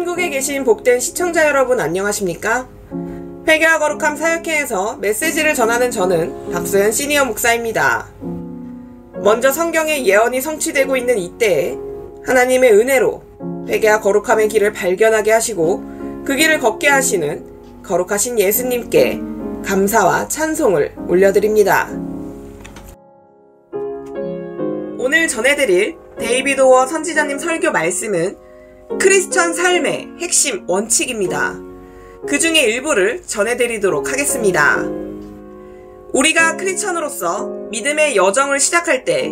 천국에 계신 복된 시청자 여러분 안녕하십니까? 회개와 거룩함 사역회에서 메시지를 전하는 저는 박소연 시니어 목사입니다. 먼저 성경의 예언이 성취되고 있는 이때에 하나님의 은혜로 회개와 거룩함의 길을 발견하게 하시고 그 길을 걷게 하시는 거룩하신 예수님께 감사와 찬송을 올려드립니다. 오늘 전해드릴 데이비드 오어 선지자님 설교 말씀은 크리스천 삶의 핵심 원칙입니다. 그 중에 일부를 전해드리도록 하겠습니다. 우리가 크리스천으로서 믿음의 여정을 시작할 때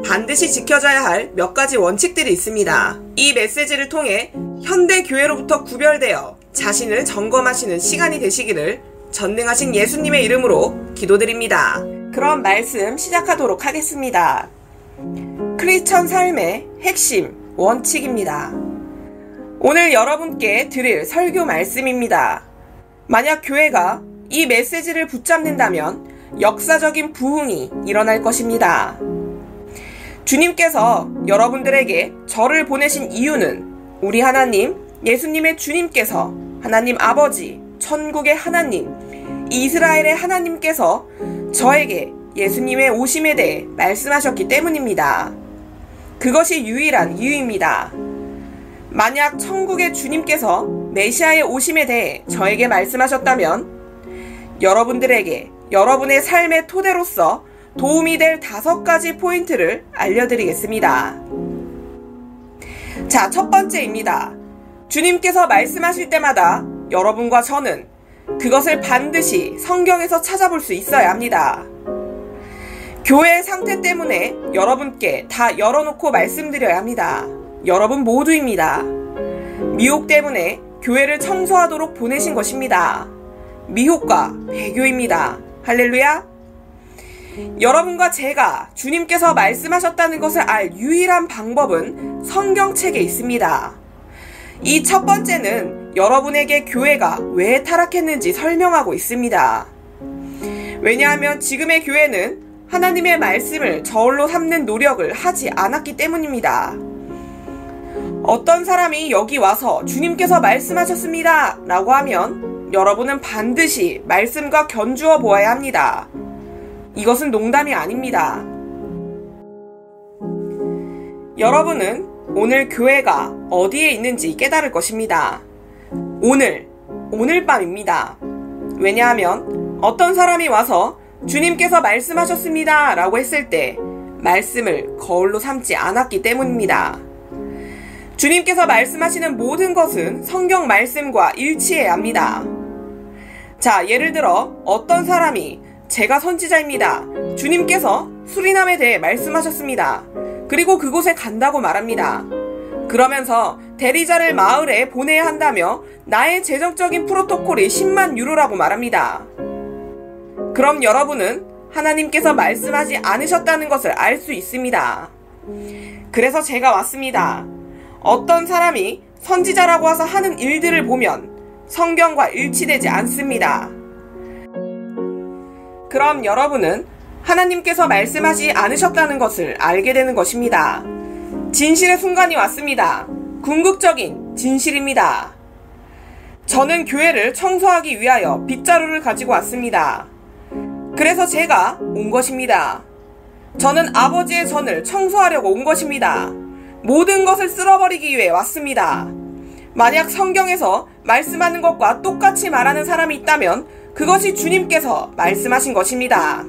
반드시 지켜져야 할 몇 가지 원칙들이 있습니다. 이 메시지를 통해 현대 교회로부터 구별되어 자신을 점검하시는 시간이 되시기를 전능하신 예수님의 이름으로 기도드립니다. 그럼 말씀 시작하도록 하겠습니다. 크리스천 삶의 핵심 원칙입니다. 오늘 여러분께 드릴 설교 말씀입니다. 만약 교회가 이 메시지를 붙잡는다면 역사적인 부흥이 일어날 것입니다. 주님께서 여러분들에게 저를 보내신 이유는 우리 하나님, 예수님의 주님께서 하나님 아버지, 천국의 하나님, 이스라엘의 하나님께서 저에게 예수님의 오심에 대해 말씀하셨기 때문입니다. 그것이 유일한 이유입니다. 만약 천국의 주님께서 메시아의 오심에 대해 저에게 말씀하셨다면 여러분들에게 여러분의 삶의 토대로서 도움이 될 5가지 포인트를 알려드리겠습니다. 자, 첫 번째입니다. 주님께서 말씀하실 때마다 여러분과 저는 그것을 반드시 성경에서 찾아볼 수 있어야 합니다. 교회의 상태 때문에 여러분께 다 열어놓고 말씀드려야 합니다. 여러분 모두입니다. 미혹 때문에 교회를 청소하도록 보내신 것입니다. 미혹과 배교입니다. 할렐루야! 여러분과 제가 주님께서 말씀하셨다는 것을 알 유일한 방법은 성경책에 있습니다. 이 첫 번째는 여러분에게 교회가 왜 타락했는지 설명하고 있습니다. 왜냐하면 지금의 교회는 하나님의 말씀을 저울로 삼는 노력을 하지 않았기 때문입니다. 어떤 사람이 여기 와서 주님께서 말씀하셨습니다 라고 하면 여러분은 반드시 말씀과 견주어 보아야 합니다. 이것은 농담이 아닙니다. 여러분은 오늘 교회가 어디에 있는지 깨달을 것입니다. 오늘 밤입니다. 왜냐하면 어떤 사람이 와서 주님께서 말씀하셨습니다 라고 했을 때 말씀을 거울로 삼지 않았기 때문입니다. 주님께서 말씀하시는 모든 것은 성경 말씀과 일치해야 합니다. 자, 예를 들어 어떤 사람이 제가 선지자입니다. 주님께서 수리남에 대해 말씀하셨습니다. 그리고 그곳에 간다고 말합니다. 그러면서 대리자를 마을에 보내야 한다며 나의 재정적인 프로토콜이 10만 유로라고 말합니다. 그럼 여러분은 하나님께서 말씀하지 않으셨다는 것을 알 수 있습니다. 그래서 제가 왔습니다. 어떤 사람이 선지자라고 와서 하는 일들을 보면 성경과 일치되지 않습니다. 그럼 여러분은 하나님께서 말씀하지 않으셨다는 것을 알게 되는 것입니다. 진실의 순간이 왔습니다. 궁극적인 진실입니다. 저는 교회를 청소하기 위하여 빗자루를 가지고 왔습니다. 그래서 제가 온 것입니다. 저는 아버지의 전을 청소하려고 온 것입니다. 모든 것을 쓸어버리기 위해 왔습니다. 만약 성경에서 말씀하는 것과 똑같이 말하는 사람이 있다면 그것이 주님께서 말씀하신 것입니다.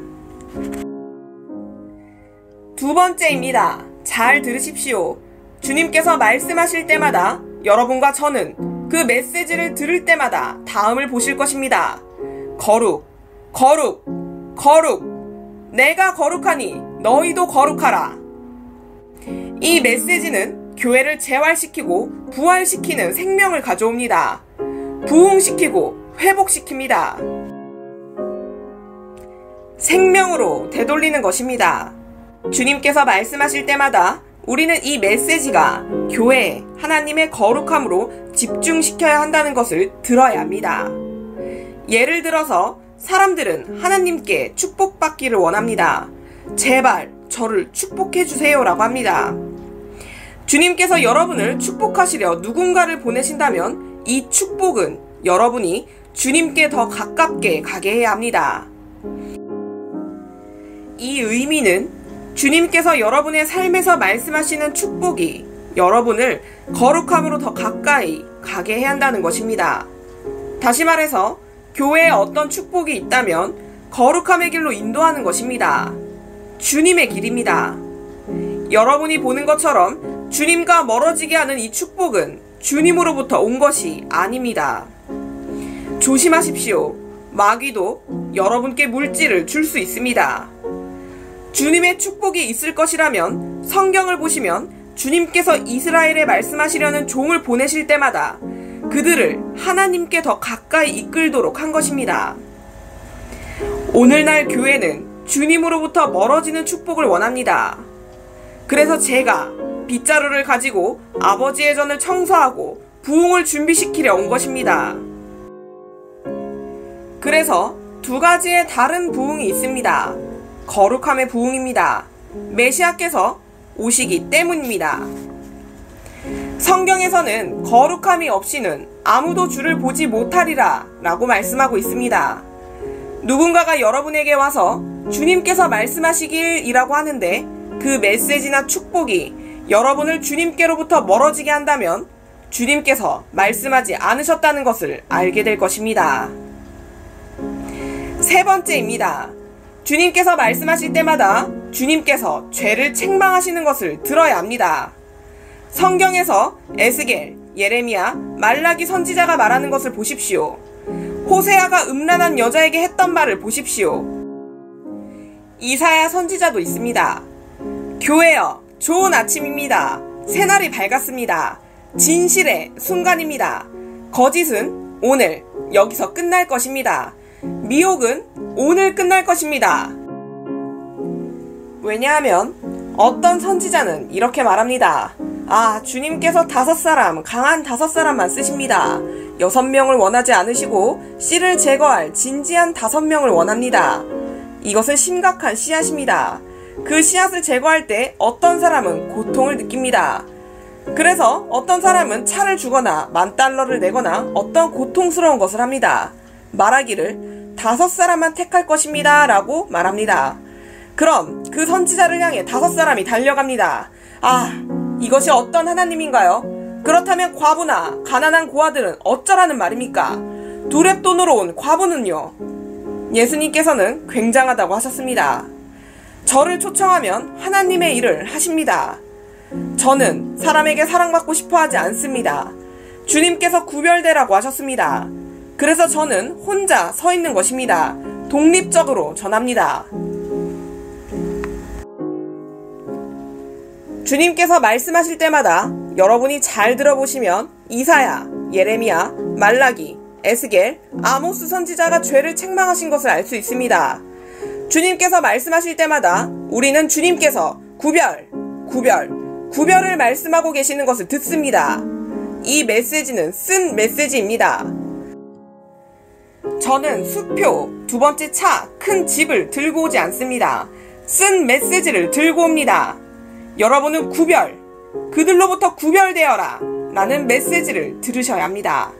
두 번째입니다. 잘 들으십시오. 주님께서 말씀하실 때마다 여러분과 저는 그 메시지를 들을 때마다 다음을 보실 것입니다. 거룩, 거룩, 거룩. 내가 거룩하니 너희도 거룩하라. 이 메시지는 교회를 재활시키고 부활시키는 생명을 가져옵니다. 부흥시키고 회복시킵니다. 생명으로 되돌리는 것입니다. 주님께서 말씀하실 때마다 우리는 이 메시지가 교회에 하나님의 거룩함으로 집중시켜야 한다는 것을 들어야 합니다. 예를 들어서 사람들은 하나님께 축복받기를 원합니다. 제발 저를 축복해 주세요 라고 합니다. 주님께서 여러분을 축복하시려 누군가를 보내신다면 이 축복은 여러분이 주님께 더 가깝게 가게 해야 합니다. 이 의미는 주님께서 여러분의 삶에서 말씀하시는 축복이 여러분을 거룩함으로 더 가까이 가게 해야 한다는 것입니다. 다시 말해서 교회에 어떤 축복이 있다면 거룩함의 길로 인도하는 것입니다. 주님의 길입니다. 여러분이 보는 것처럼 주님과 멀어지게 하는 이 축복은 주님으로부터 온 것이 아닙니다. 조심하십시오. 마귀도 여러분께 물질을 줄 수 있습니다. 주님의 축복이 있을 것이라면 성경을 보시면 주님께서 이스라엘에 말씀하시려는 종을 보내실 때마다 그들을 하나님께 더 가까이 이끌도록 한 것입니다. 오늘날 교회는 주님으로부터 멀어지는 축복을 원합니다. 그래서 제가 빗자루를 가지고 아버지의 전을 청소하고 부흥을 준비시키려 온 것입니다. 그래서 두 가지의 다른 부흥이 있습니다. 거룩함의 부흥입니다. 메시아께서 오시기 때문입니다. 성경에서는 거룩함이 없이는 아무도 주를 보지 못하리라 라고 말씀하고 있습니다. 누군가가 여러분에게 와서 주님께서 말씀하시길 이라고 하는데 그 메시지나 축복이 여러분을 주님께로부터 멀어지게 한다면 주님께서 말씀하지 않으셨다는 것을 알게 될 것입니다. 세 번째입니다. 주님께서 말씀하실 때마다 주님께서 죄를 책망하시는 것을 들어야 합니다. 성경에서 에스겔, 예레미야, 말라기 선지자가 말하는 것을 보십시오. 호세아가 음란한 여자에게 했던 말을 보십시오. 이사야 선지자도 있습니다. 교회여, 좋은 아침입니다. 새날이 밝았습니다. 진실의 순간입니다. 거짓은 오늘 여기서 끝날 것입니다. 미혹은 오늘 끝날 것입니다. 왜냐하면 어떤 선지자는 이렇게 말합니다. 주님께서 5사람, 강한 5사람만 쓰십니다. 6명을 원하지 않으시고 씨를 제거할 진지한 5명을 원합니다. 이것은 심각한 씨앗입니다. 그 씨앗을 제거할 때 어떤 사람은 고통을 느낍니다. 그래서 어떤 사람은 차를 주거나 $10,000를 내거나 어떤 고통스러운 것을 합니다. 말하기를 5사람만 택할 것입니다 라고 말합니다. 그럼 그 선지자를 향해 5사람이 달려갑니다. 이것이 어떤 하나님인가요? 그렇다면 과부나 가난한 고아들은 어쩌라는 말입니까? 두렙돈으로 온 과부는요? 예수님께서는 굉장하다고 하셨습니다. 저를 초청하면 하나님의 일을 하십니다. 저는 사람에게 사랑받고 싶어 하지 않습니다. 주님께서 구별되라고 하셨습니다. 그래서 저는 혼자 서 있는 것입니다. 독립적으로 전합니다. 주님께서 말씀하실 때마다 여러분이 잘 들어보시면 이사야, 예레미야, 말라기, 에스겔, 아모스 선지자가 죄를 책망하신 것을 알 수 있습니다. 주님께서 말씀하실 때마다 우리는 주님께서 구별을 말씀하고 계시는 것을 듣습니다. 이 메시지는 쓴 메시지입니다. 저는 수표, 2번째 차, 큰 집을 들고 오지 않습니다. 쓴 메시지를 들고 옵니다. 여러분은 그들로부터 구별되어라 라는 메시지를 들으셔야 합니다.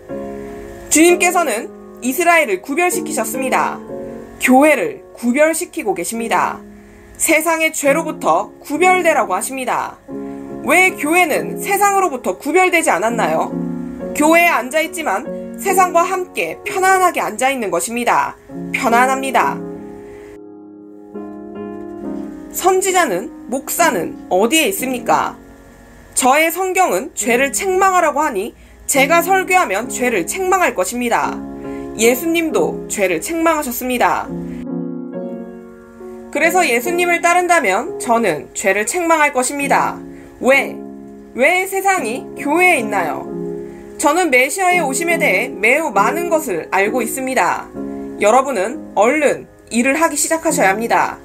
주님께서는 이스라엘을 구별시키셨습니다. 교회를 구별시키고 계십니다. 세상의 죄로부터 구별되라고 하십니다. 왜 교회는 세상으로부터 구별되지 않았나요? 교회에 앉아있지만 세상과 함께 편안하게 앉아있는 것입니다. 편안합니다. 선지자는, 목사는 어디에 있습니까? 저의 성경은 죄를 책망하라고 하니 제가 설교하면 죄를 책망할 것입니다. 예수님도 죄를 책망하셨습니다. 그래서 예수님을 따른다면 저는 죄를 책망할 것입니다. 왜 세상이 교회에 있나요? 저는 메시아의 오심에 대해 매우 많은 것을 알고 있습니다. 여러분은 얼른 일을 하기 시작하셔야 합니다.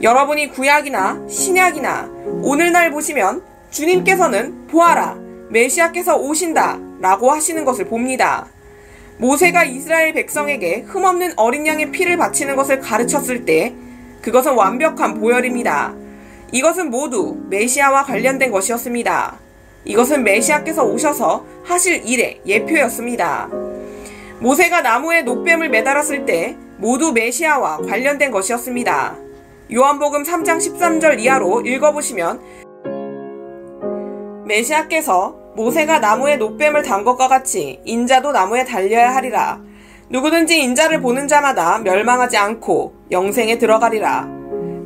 여러분이 구약이나 신약이나 오늘날 보시면 주님께서는 보아라, 메시아께서 오신다 라고 하시는 것을 봅니다. 모세가 이스라엘 백성에게 흠없는 어린 양의 피를 바치는 것을 가르쳤을 때 그것은 완벽한 보혈입니다. 이것은 모두 메시아와 관련된 것이었습니다. 이것은 메시아께서 오셔서 하실 일의 예표였습니다. 모세가 나무에 놋뱀을 매달았을 때 모두 메시아와 관련된 것이었습니다. 요한복음 3장 13절 이하로 읽어보시면 메시아께서 모세가 나무에 놋뱀을 단 것과 같이 인자도 나무에 달려야 하리라. 누구든지 인자를 보는 자마다 멸망하지 않고 영생에 들어가리라.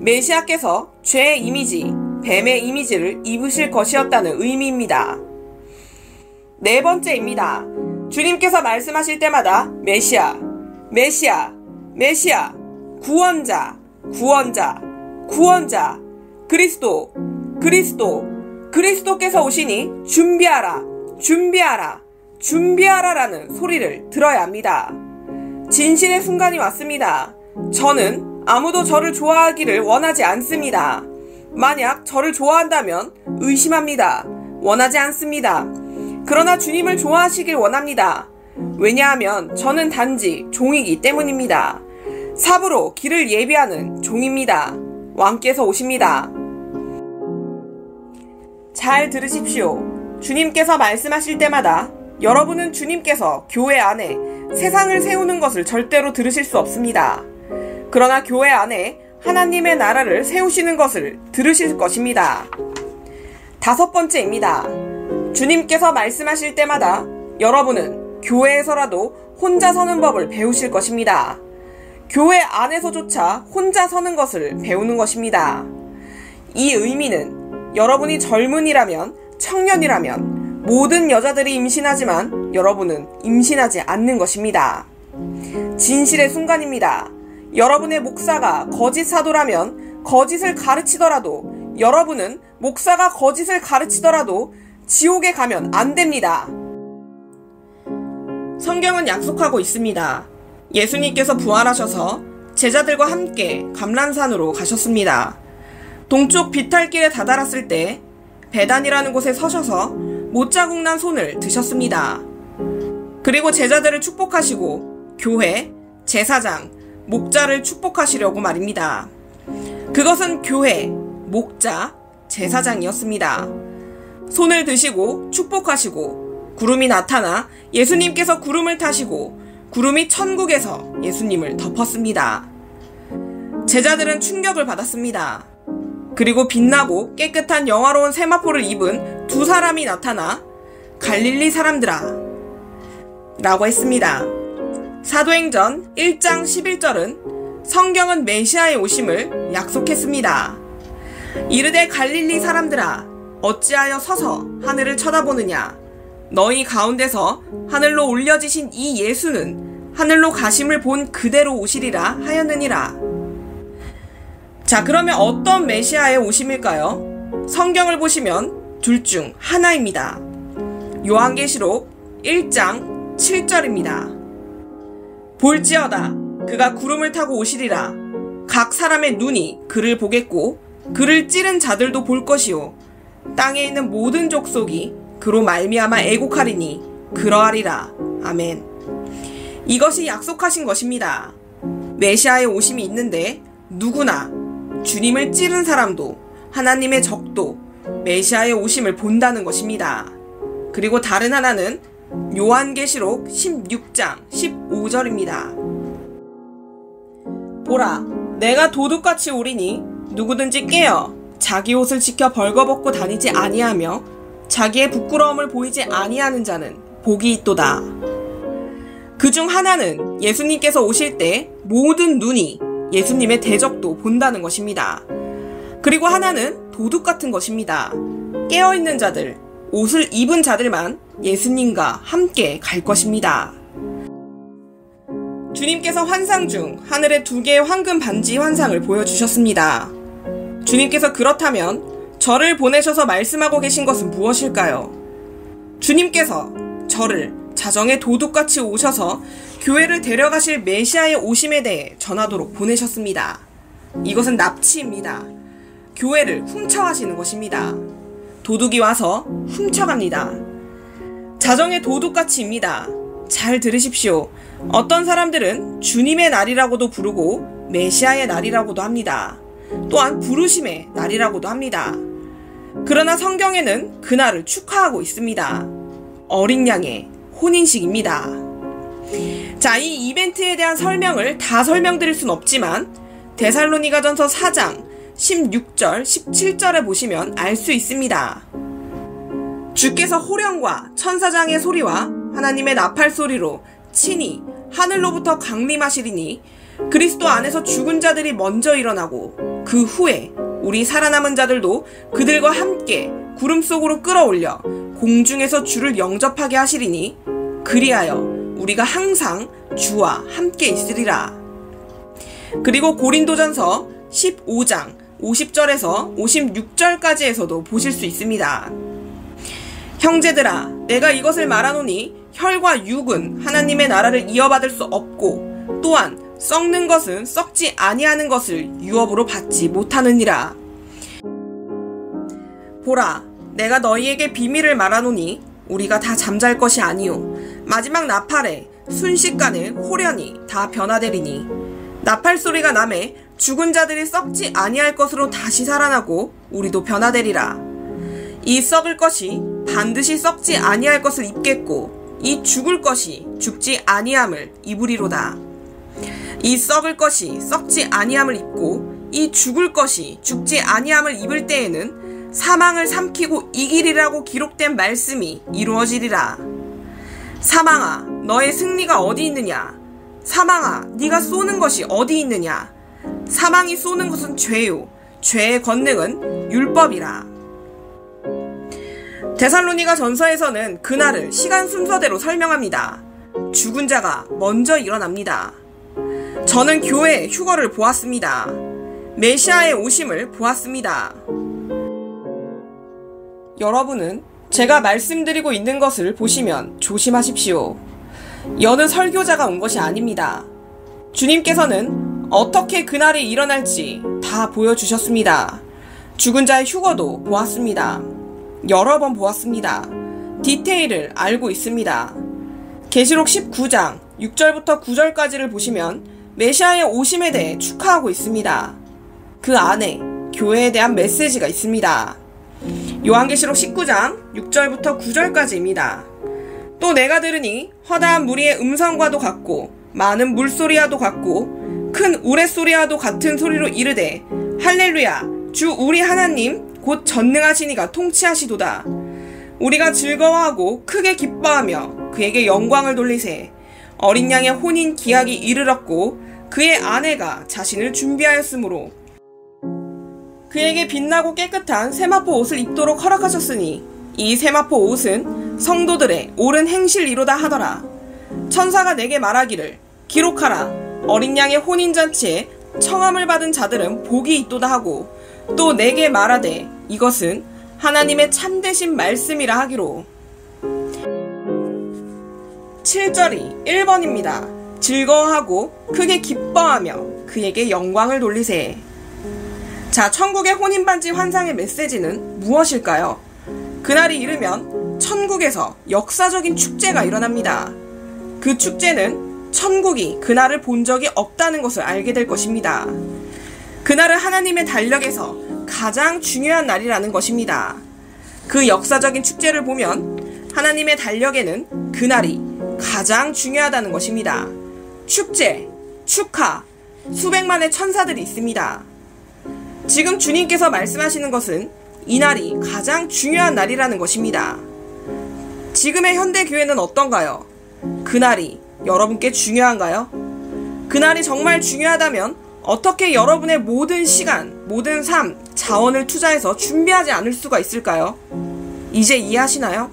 메시아께서 죄의 이미지, 뱀의 이미지를 입으실 것이었다는 의미입니다. 네 번째입니다. 주님께서 말씀하실 때마다 메시아, 메시아, 메시아, 구원자, 구원자, 구원자, 그리스도, 그리스도, 그리스도께서 오시니 준비하라, 준비하라, 준비하라라는 소리를 들어야 합니다. 진실의 순간이 왔습니다. 저는 아무도 저를 좋아하기를 원하지 않습니다. 만약 저를 좋아한다면 의심합니다. 원하지 않습니다. 그러나 주님을 좋아하시길 원합니다. 왜냐하면 저는 단지 종이기 때문입니다. 삽으로 길을 예비하는 종입니다. 왕께서 오십니다. 잘 들으십시오. 주님께서 말씀하실 때마다 여러분은 주님께서 교회 안에 세상을 세우는 것을 절대로 들으실 수 없습니다. 그러나 교회 안에 하나님의 나라를 세우시는 것을 들으실 것입니다. 다섯 번째입니다. 주님께서 말씀하실 때마다 여러분은 교회에서라도 혼자 서는 법을 배우실 것입니다. 교회 안에서조차 혼자 서는 것을 배우는 것입니다. 이 의미는 여러분이 젊은이라면, 청년이라면 모든 여자들이 임신하지만 여러분은 임신하지 않는 것입니다. 진실의 순간입니다. 여러분의 목사가 거짓 사도라면 거짓을 가르치더라도 여러분은 목사가 거짓을 가르치더라도 지옥에 가면 안 됩니다. 성경은 약속하고 있습니다. 예수님께서 부활하셔서 제자들과 함께 감람산으로 가셨습니다. 동쪽 비탈길에 다다랐을 때 베단이라는 곳에 서셔서 못자국 난 손을 드셨습니다. 그리고 제자들을 축복하시고 교회, 제사장, 목자를 축복하시려고 말입니다. 그것은 교회, 목자, 제사장이었습니다. 손을 드시고 축복하시고 구름이 나타나 예수님께서 구름을 타시고 구름이 천국에서 예수님을 덮었습니다. 제자들은 충격을 받았습니다. 그리고 빛나고 깨끗한 영화로운 세마포를 입은 두 사람이 나타나 갈릴리 사람들아 라고 했습니다. 사도행전 1장 11절은 성경은 메시아의 오심을 약속했습니다. 이르되 갈릴리 사람들아 어찌하여 서서 하늘을 쳐다보느냐. 너희 가운데서 하늘로 올려지신 이 예수는 하늘로 가심을 본 그대로 오시리라 하였느니라. 자, 그러면 어떤 메시아의 오심일까요? 성경을 보시면 둘 중 하나입니다. 요한계시록 1장 7절입니다. 볼지어다 그가 구름을 타고 오시리라. 각 사람의 눈이 그를 보겠고 그를 찌른 자들도 볼 것이요 땅에 있는 모든 족속이 그로 말미암아 애곡하리니 그러하리라. 아멘. 이것이 약속하신 것입니다. 메시아의 오심이 있는데 누구나 주님을 찌른 사람도 하나님의 적도 메시아의 오심을 본다는 것입니다. 그리고 다른 하나는 요한계시록 16장 15절입니다. 보라, 내가 도둑같이 오리니 누구든지 깨어 자기 옷을 지켜 벌거벗고 다니지 아니하며 자기의 부끄러움을 보이지 아니하는 자는 복이 있도다. 그중 하나는 예수님께서 오실 때 모든 눈이 예수님의 대적도 본다는 것입니다. 그리고 하나는 도둑 같은 것입니다. 깨어있는 자들, 옷을 입은 자들만 예수님과 함께 갈 것입니다. 주님께서 환상 중 하늘에 2개의 황금 반지 환상을 보여주셨습니다. 주님께서 그렇다면 저를 보내셔서 말씀하고 계신 것은 무엇일까요? 주님께서 저를 자정의 도둑같이 오셔서 교회를 데려가실 메시아의 오심에 대해 전하도록 보내셨습니다. 이것은 납치입니다. 교회를 훔쳐가시는 것입니다. 도둑이 와서 훔쳐갑니다. 자정의 도둑같이입니다. 잘 들으십시오. 어떤 사람들은 주님의 날이라고도 부르고 메시아의 날이라고도 합니다. 또한 부르심의 날이라고도 합니다. 그러나 성경에는 그날을 축하하고 있습니다. 어린 양의 혼인식입니다. 자, 이 이벤트에 대한 설명을 다 설명드릴 순 없지만 데살로니가전서 4장 16절, 17절에 보시면 알 수 있습니다. 주께서 호령과 천사장의 소리와 하나님의 나팔 소리로 친히 하늘로부터 강림하시리니 그리스도 안에서 죽은 자들이 먼저 일어나고 그 후에 우리 살아남은 자들도 그들과 함께 구름 속으로 끌어올려 공중에서 주를 영접하게 하시리니 그리하여 우리가 항상 주와 함께 있으리라. 그리고 고린도전서 15장 50절에서 56절까지에서도 보실 수 있습니다. 형제들아, 내가 이것을 말하노니 혈과 육은 하나님의 나라를 이어받을 수 없고 또한 썩는 것은 썩지 아니하는 것을 유업으로 받지 못하느니라. 보라, 내가 너희에게 비밀을 말하노니 우리가 다 잠잘 것이 아니요 마지막 나팔에 순식간에 호련히 다 변화되리니 나팔 소리가 나매 죽은 자들이 썩지 아니할 것으로 다시 살아나고 우리도 변화되리라. 이 썩을 것이 반드시 썩지 아니할 것을 입겠고 이 죽을 것이 죽지 아니함을 입으리로다. 이 썩을 것이 썩지 아니함을 입고 이 죽을 것이 죽지 아니함을 입을 때에는 사망을 삼키고 이기리라고 기록된 말씀이 이루어지리라. 사망아, 너의 승리가 어디 있느냐? 사망아, 네가 쏘는 것이 어디 있느냐? 사망이 쏘는 것은 죄요, 죄의 권능은 율법이라. 데살로니가 전서에서는 그날을 시간 순서대로 설명합니다. 죽은 자가 먼저 일어납니다. 저는 교회의 휴거를 보았습니다. 메시아의 오심을 보았습니다. 여러분은 제가 말씀드리고 있는 것을 보시면 조심하십시오. 여느 설교자가 온 것이 아닙니다. 주님께서는 어떻게 그날이 일어날지 다 보여주셨습니다. 죽은 자의 휴거도 보았습니다. 여러 번 보았습니다. 디테일을 알고 있습니다. 계시록 19장 6절부터 9절까지를 보시면 메시아의 오심에 대해 축하하고 있습니다. 그 안에 교회에 대한 메시지가 있습니다. 요한계시록 19장 6절부터 9절까지입니다. 또 내가 들으니 허다한 무리의 음성과도 같고 많은 물소리와도 같고 큰 우레소리와도 같은 소리로 이르되 할렐루야, 주 우리 하나님 곧 전능하시니가 통치하시도다. 우리가 즐거워하고 크게 기뻐하며 그에게 영광을 돌리세. 어린 양의 혼인 기약이 이르렀고 그의 아내가 자신을 준비하였으므로 그에게 빛나고 깨끗한 세마포 옷을 입도록 허락하셨으니 이 세마포 옷은 성도들의 옳은 행실이로다 하더라. 천사가 내게 말하기를 기록하라. 어린 양의 혼인잔치에 청함을 받은 자들은 복이 있도다 하고 또 내게 말하되 이것은 하나님의 참되신 말씀이라 하기로. 7절이 1번입니다. 즐거워하고 크게 기뻐하며 그에게 영광을 돌리세. 자, 천국의 혼인반지 환상의 메시지는 무엇일까요? 그날이 이르면 천국에서 역사적인 축제가 일어납니다. 그 축제는 천국이 그날을 본 적이 없다는 것을 알게 될 것입니다. 그날은 하나님의 달력에서 가장 중요한 날이라는 것입니다. 그 역사적인 축제를 보면 하나님의 달력에는 그날이 가장 중요하다는 것입니다. 축제, 축하, 수백만의 천사들이 있습니다. 지금 주님께서 말씀하시는 것은 이날이 가장 중요한 날이라는 것입니다. 지금의 현대교회는 어떤가요? 그날이 여러분께 중요한가요? 그날이 정말 중요하다면 어떻게 여러분의 모든 시간, 모든 삶, 자원을 투자해서 준비하지 않을 수가 있을까요? 이제 이해하시나요?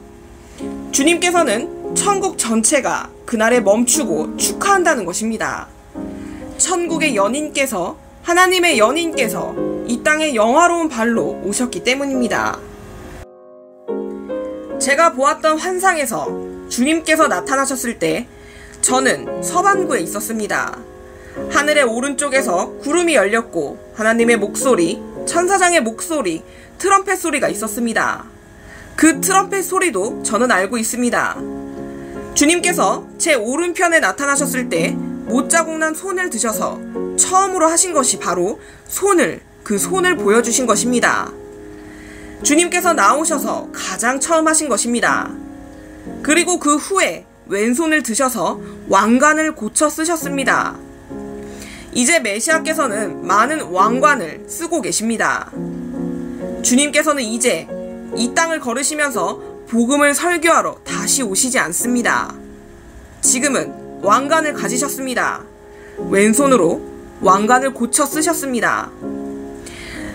주님께서는 천국 전체가 그날에 멈추고 축하한다는 것입니다. 천국의 연인께서, 하나님의 연인께서 이 땅에 영화로운 발로 오셨기 때문입니다. 제가 보았던 환상에서 주님께서 나타나셨을 때 저는 서반구에 있었습니다. 하늘의 오른쪽에서 구름이 열렸고 하나님의 목소리, 천사장의 목소리, 트럼펫 소리가 있었습니다. 그 트럼펫 소리도 저는 알고 있습니다. 주님께서 제 오른편에 나타나셨을 때 못자국 난 손을 드셔서 처음으로 하신 것이 바로 그 손을 보여주신 것입니다. 주님께서 나오셔서 가장 처음 하신 것입니다. 그리고 그 후에 왼손을 드셔서 왕관을 고쳐 쓰셨습니다. 이제 메시아께서는 많은 왕관을 쓰고 계십니다. 주님께서는 이제 이 땅을 걸으시면서 복음을 설교하러 다시 오시지 않습니다. 지금은 왕관을 가지셨습니다. 왼손으로 왕관을 고쳐 쓰셨습니다.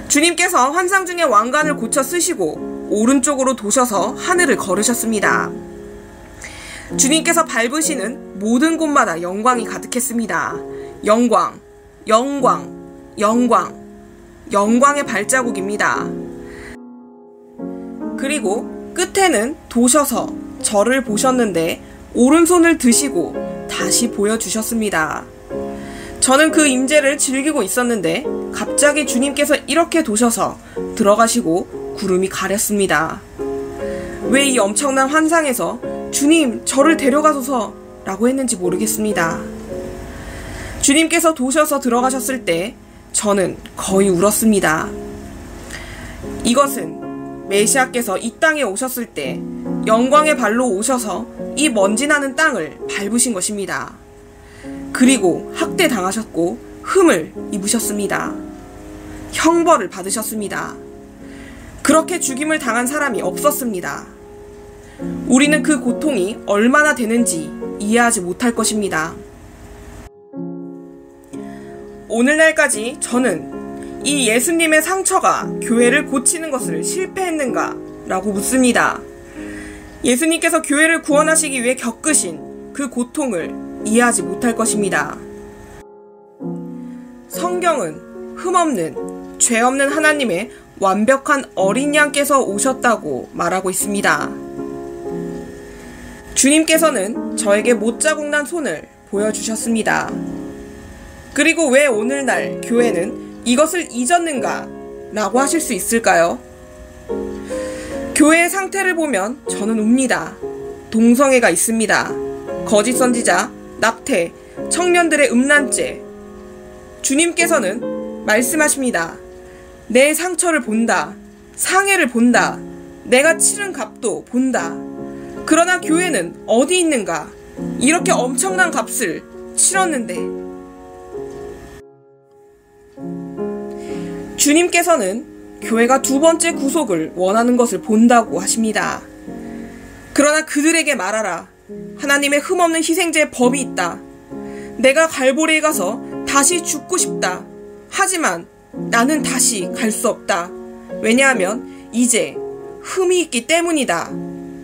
주님께서 환상 중에 왕관을 고쳐 쓰시고 오른쪽으로 도셔서 하늘을 걸으셨습니다. 주님께서 밟으시는 모든 곳마다 영광이 가득했습니다. 영광, 영광, 영광, 영광의 발자국입니다. 그리고 끝에는 도셔서 저를 보셨는데 오른손을 드시고 다시 보여주셨습니다. 저는 그 임재를 즐기고 있었는데 갑자기 주님께서 이렇게 도셔서 들어가시고 구름이 가렸습니다. 왜 이 엄청난 환상에서 주님 저를 데려가소서 라고 했는지 모르겠습니다. 주님께서 도셔서 들어가셨을 때 저는 거의 울었습니다. 이것은 메시아께서 이 땅에 오셨을 때 영광의 발로 오셔서 이 먼지 나는 땅을 밟으신 것입니다. 그리고 학대당하셨고 흠을 입으셨습니다. 형벌을 받으셨습니다. 그렇게 죽임을 당한 사람이 없었습니다. 우리는 그 고통이 얼마나 되는지 이해하지 못할 것입니다. 오늘날까지 저는 이 예수님의 상처가 교회를 고치는 것을 실패했는가? 라고 묻습니다. 예수님께서 교회를 구원하시기 위해 겪으신 그 고통을 이해하지 못할 것입니다. 성경은 흠없는, 죄 없는 하나님의 완벽한 어린 양께서 오셨다고 말하고 있습니다. 주님께서는 저에게 못자국 난 손을 보여주셨습니다. 그리고 왜 오늘날 교회는 이것을 잊었는가? 라고 하실 수 있을까요? 교회의 상태를 보면 저는 웁니다. 동성애가 있습니다. 거짓 선지자, 낙태, 청년들의 음란죄. 주님께서는 말씀하십니다. 내 상처를 본다. 상해를 본다. 내가 치른 값도 본다. 그러나 교회는 어디 있는가? 이렇게 엄청난 값을 치렀는데. 주님께서는 교회가 두 번째 구속을 원하는 것을 본다고 하십니다. 그러나 그들에게 말하라. 하나님의 흠없는 희생제의 법이 있다. 내가 갈보리에 가서 다시 죽고 싶다. 하지만 나는 다시 갈 수 없다. 왜냐하면 이제 흠이 있기 때문이다.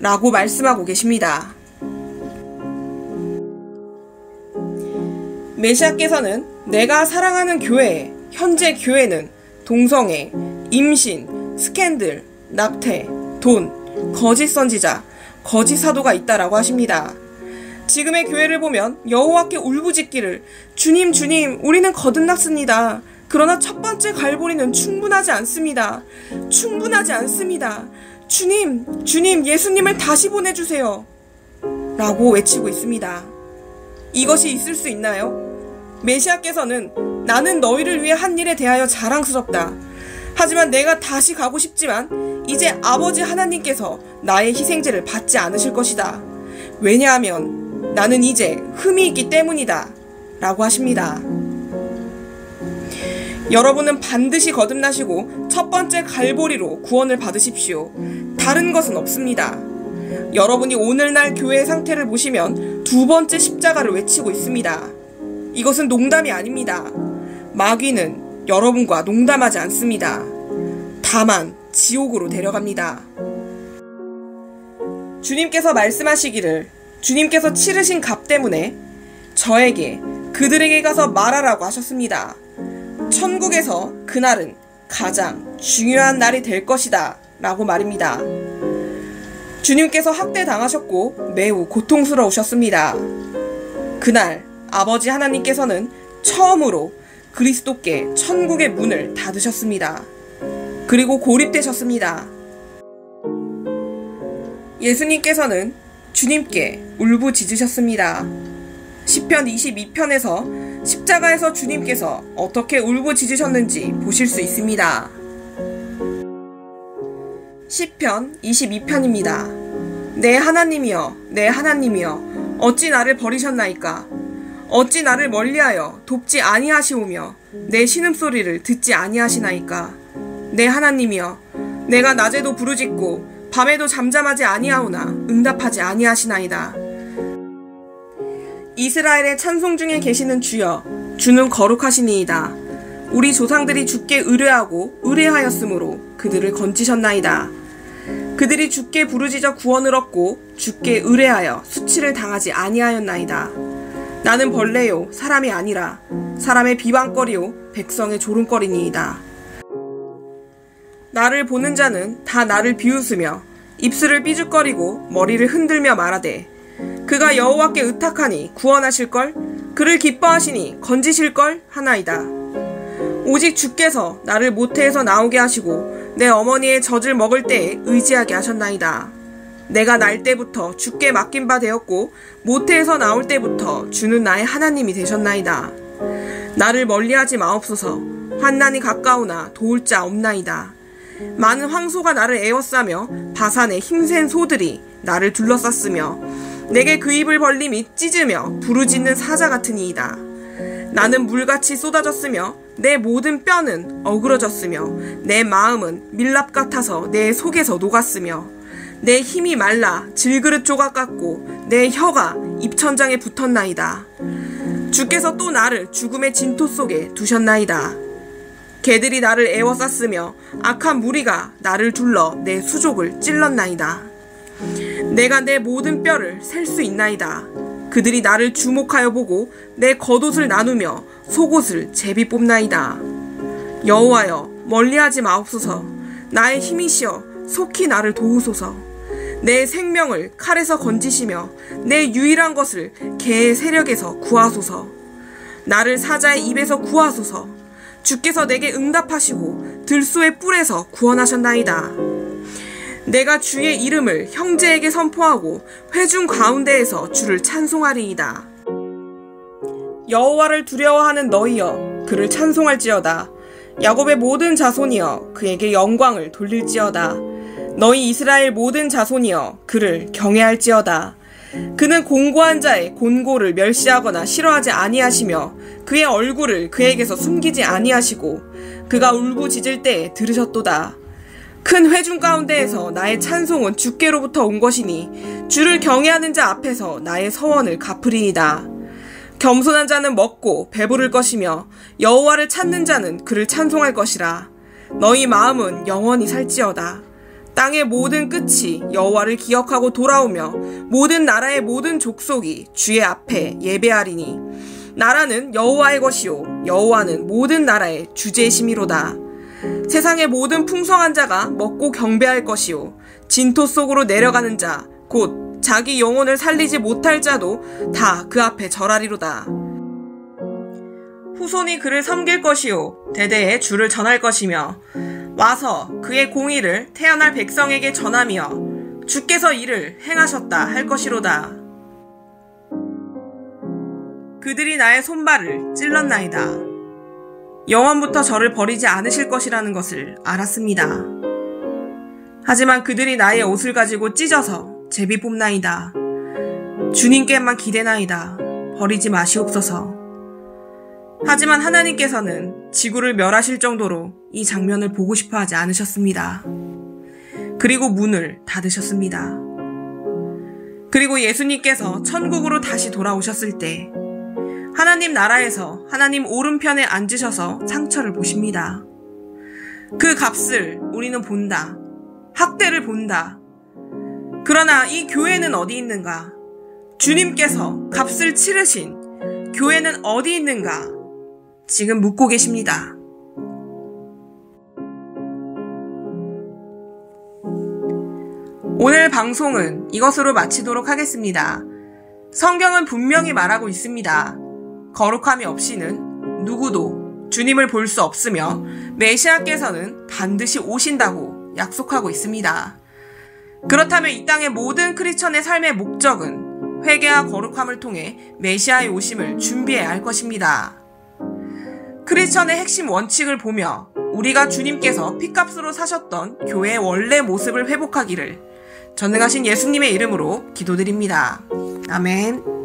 라고 말씀하고 계십니다. 메시아께서는 내가 사랑하는 교회, 현재 교회는 동성애, 임신, 스캔들, 낙태, 돈, 거짓 선지자, 거짓 사도가 있다라고 하십니다. 지금의 교회를 보면 여호와께 울부짖기를 주님 주님 우리는 거듭났습니다. 그러나 첫 번째 갈보리는 충분하지 않습니다. 충분하지 않습니다. 주님 주님 예수님을 다시 보내주세요. 라고 외치고 있습니다. 이것이 있을 수 있나요? 메시아께서는 나는 너희를 위해 한 일에 대하여 자랑스럽다. 하지만 내가 다시 가고 싶지만 이제 아버지 하나님께서 나의 희생제를 받지 않으실 것이다. 왜냐하면 나는 이제 흠이 있기 때문이다. 라고 하십니다. 여러분은 반드시 거듭나시고 첫 번째 갈보리로 구원을 받으십시오. 다른 것은 없습니다. 여러분이 오늘날 교회의 상태를 보시면 두 번째 십자가를 외치고 있습니다. 이것은 농담이 아닙니다. 마귀는 여러분과 농담하지 않습니다. 다만 지옥으로 데려갑니다. 주님께서 말씀하시기를 주님께서 치르신 값 때문에 저에게 그들에게 가서 말하라고 하셨습니다. 천국에서 그날은 가장 중요한 날이 될 것이다 라고 말입니다. 주님께서 학대당하셨고 매우 고통스러우셨습니다. 그날 아버지 하나님께서는 처음으로 그리스도께 천국의 문을 닫으셨습니다. 그리고 고립되셨습니다. 예수님께서는 주님께 울부짖으셨습니다. 시편 22편에서 십자가에서 주님께서 어떻게 울부짖으셨는지 보실 수 있습니다. 시편 22편입니다. 내 하나님이여, 내 하나님이여, 어찌 나를 버리셨나이까? 어찌 나를 멀리하여 돕지 아니하시오며 내 신음소리를 듣지 아니하시나이까? 내 하나님이여, 내가 낮에도 부르짖고 밤에도 잠잠하지 아니하오나 응답하지 아니하시나이다. 이스라엘의 찬송 중에 계시는 주여, 주는 거룩하시니이다. 우리 조상들이 주께 의뢰하고 의뢰하였으므로 그들을 건지셨나이다. 그들이 주께 부르짖어 구원을 얻고 주께 의뢰하여 수치를 당하지 아니하였나이다. 나는 벌레요 사람이 아니라 사람의 비방거리요 백성의 조롱거리니이다. 나를 보는 자는 다 나를 비웃으며 입술을 삐죽거리고 머리를 흔들며 말하되 그가 여호와께 의탁하니 구원하실걸, 그를 기뻐하시니 건지실걸 하나이다. 오직 주께서 나를 모태에서 나오게 하시고 내 어머니의 젖을 먹을 때에 의지하게 하셨나이다. 내가 날 때부터 주께 맡긴 바 되었고 모태에서 나올 때부터 주는 나의 하나님이 되셨나이다. 나를 멀리하지 마옵소서. 환난이 가까우나 도울 자 없나이다. 많은 황소가 나를 에워싸며 바산의 힘센 소들이 나를 둘러쌌으며 내게 그 입을 벌림이 찢으며 부르짖는 사자 같으니이다. 나는 물같이 쏟아졌으며 내 모든 뼈는 어그러졌으며 내 마음은 밀랍 같아서 내 속에서 녹았으며 내 힘이 말라 질그릇 조각 같고 내 혀가 입천장에 붙었나이다. 주께서 또 나를 죽음의 진토 속에 두셨나이다. 개들이 나를 에워쌌으며 악한 무리가 나를 둘러 내 수족을 찔렀나이다. 내가 내 모든 뼈를 셀 수 있나이다. 그들이 나를 주목하여 보고 내 겉옷을 나누며 속옷을 제비 뽑나이다. 여호와여, 멀리하지 마옵소서. 나의 힘이시여 속히 나를 도우소서. 내 생명을 칼에서 건지시며 내 유일한 것을 개의 세력에서 구하소서. 나를 사자의 입에서 구하소서. 주께서 내게 응답하시고 들소의 뿔에서 구원하셨나이다. 내가 주의 이름을 형제에게 선포하고 회중 가운데에서 주를 찬송하리이다. 여호와를 두려워하는 너희여, 그를 찬송할지어다. 야곱의 모든 자손이여, 그에게 영광을 돌릴지어다. 너희 이스라엘 모든 자손이여, 그를 경외할지어다. 그는 공고한 자의 곤고를 멸시하거나 싫어하지 아니하시며 그의 얼굴을 그에게서 숨기지 아니하시고 그가 울부짖을 때에 들으셨도다. 큰 회중 가운데에서 나의 찬송은 주께로부터 온 것이니 주를 경외하는 자 앞에서 나의 서원을 갚으리이다. 겸손한 자는 먹고 배부를 것이며 여호와를 찾는 자는 그를 찬송할 것이라. 너희 마음은 영원히 살지어다. 땅의 모든 끝이 여호와를 기억하고 돌아오며 모든 나라의 모든 족속이 주의 앞에 예배하리니 나라는 여호와의 것이요 여호와는 모든 나라의 주제심이로다. 세상의 모든 풍성한 자가 먹고 경배할 것이요 진토 속으로 내려가는 자 곧 자기 영혼을 살리지 못할 자도 다 그 앞에 절하리로다. 후손이 그를 섬길 것이요 대대에 주를 전할 것이며 와서 그의 공의를 태어날 백성에게 전하며 주께서 이를 행하셨다 할 것이로다. 그들이 나의 손발을 찔렀나이다. 영원부터 저를 버리지 않으실 것이라는 것을 알았습니다. 하지만 그들이 나의 옷을 가지고 찢어서 제비 뽑나이다. 주님께만 기대나이다. 버리지 마시옵소서. 하지만 하나님께서는 지구를 멸하실 정도로 이 장면을 보고 싶어 하지 않으셨습니다. 그리고 문을 닫으셨습니다. 그리고 예수님께서 천국으로 다시 돌아오셨을 때 하나님 나라에서 하나님 오른편에 앉으셔서 상처를 보십니다. 그 값을 우리는 본다. 학대를 본다. 그러나 이 교회는 어디 있는가? 주님께서 값을 치르신 교회는 어디 있는가? 지금 묻고 계십니다. 오늘 방송은 이것으로 마치도록 하겠습니다. 성경은 분명히 말하고 있습니다. 거룩함이 없이는 누구도 주님을 볼 수 없으며 메시아께서는 반드시 오신다고 약속하고 있습니다. 그렇다면 이 땅의 모든 크리스천의 삶의 목적은 회개와 거룩함을 통해 메시아의 오심을 준비해야 할 것입니다. 크리스천의 핵심 원칙을 보며 우리가 주님께서 피값으로 사셨던 교회의 원래 모습을 회복하기를 전능하신 예수님의 이름으로 기도드립니다. 아멘.